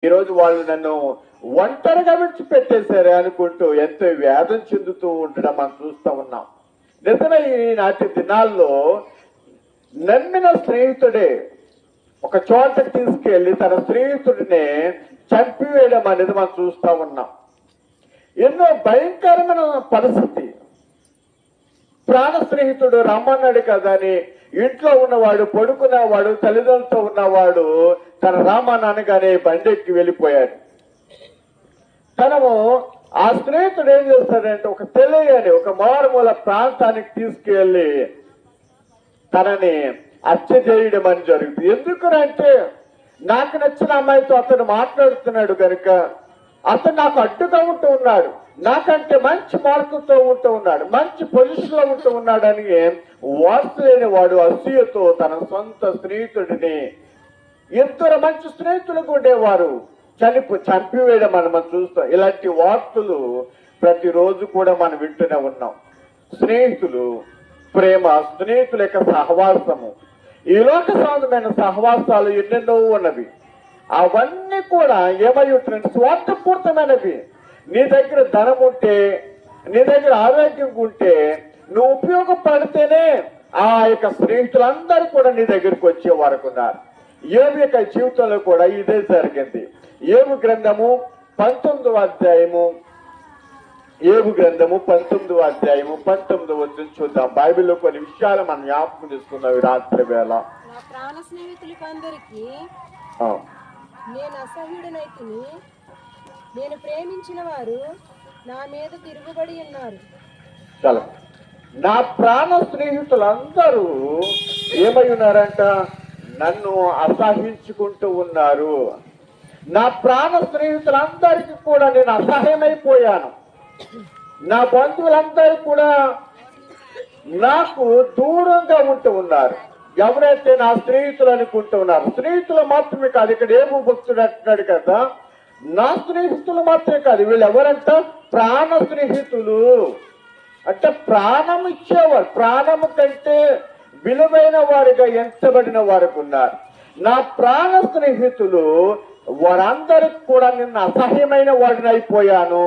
ఈరోజు వాళ్ళు నన్ను ఒంటరిగా విడిచిపెట్టేశారే అనుకుంటూ ఎంతో వేదన చెందుతూ ఉండడం మనం చూస్తూ ఉన్నాం. నిజమే, ఈనాటి దినాల్లో నమ్మిన స్నేహితుడే ఒక చోటకి తీసుకెళ్లి తన స్నేహితుడిని చంపివేయడం అనేది మనం చూస్తూ ఉన్నాం. ఎన్నో భయంకరమైన పరిస్థితి. ప్రాణ స్నేహితుడు రమ్మన్నాడు కదా అని ఇంట్లో ఉన్నవాడు, పడుకున్నవాడు, తల్లిదండ్రులతో ఉన్నవాడు తన రామానాన్నగానే బండెక్కి వెళ్ళిపోయాడు. తనము ఆ స్నేహితుడు ఏం చేస్తాడంటే ఒక తెలియని ఒక మారుమూల ప్రాంతానికి తీసుకెళ్లి తనని హత్య చేయడం అని జరుగుతుంది. ఎందుకంటే నాకు నచ్చిన అమ్మాయితో అతను మాట్లాడుతున్నాడు కనుక, అతను నాకు అడ్డుగా ఉంటూ ఉన్నాడు, నాకంటే మంచి మార్కులతో ఉంటూ ఉన్నాడు, మంచి పొజిషన్ లో ఉంటూ ఉన్నాడని వార్తలేని వాడు అసూయతో తన సొంత స్నేహితుడిని, ఇద్దరు మంచి స్నేహితులు ఉండేవారు, చంపివేయడం మనం చూస్తాం. ఇలాంటి వార్తలు ప్రతిరోజు కూడా మనం వింటూనే ఉన్నాం. స్నేహితులు, ప్రేమ, స్నేహితుల యొక్క సహవాసము, ఈ లోక సంబంధమైన సహవాసాలు ఎన్నెన్నో ఉన్నవి. అవన్నీ కూడా ఏమై ఉంటున్నాయి? స్వార్థపూరితమైనవి. నీ దగ్గర ధనం ఉంటే, నీ దగ్గర ఆరోగ్యం ఉంటే, నువ్వు ఉపయోగపడితేనే ఆ యొక్క స్నేహితులందరూ కూడా నీ దగ్గరికి వచ్చే వరకు ఉన్నారు. యోబు యొక్క జీవితంలో కూడా ఇదే జరిగింది. యోబు గ్రంథము 19వ అధ్యాయము 19వ చూద్దాం. బైబిల్లో కొన్ని విషయాలు మనం జ్ఞాపకం చేసుకుందాం ఈ రాత్రి వేళ. నా ప్రాణ స్నేహితులకందరికీ నేను అసహ్యుడనైతిని, నేను ప్రేమించిన వారు నా మీద తిరుగుబడి ఉన్నారు. చాలా నా ప్రాణ స్నేహితులందరూ ఏమై ఉన్నారంట? నన్ను అసహించుకుంటూ ఉన్నారు. నా ప్రాణ స్నేహితులందరికీ కూడా నేను అసహ్యమైపోయాను. నా బంధువులందరూ కూడా నాకు దూరంగా ఉంటూ ఉన్నారు. ఎవరైతే నా స్నేహితులు అనుకుంటూ ఉన్నారు, స్నేహితులు మాత్రమే కాదు, ఇక్కడ ఏమో భక్తుడు అంటున్నాడు కదా, నా స్నేహితులు మాత్రమే కాదు, వీళ్ళు ఎవరంట? ప్రాణ స్నేహితులు. అంటే ప్రాణం ఇచ్చేవారు, ప్రాణము కంటే విలువైన వారిగా ఎంచబడిన వారికి ఉన్నారు. నా ప్రాణ స్నేహితులు వారందరికి కూడా నిన్ను అసహ్యమైన వాడిని అయిపోయాను,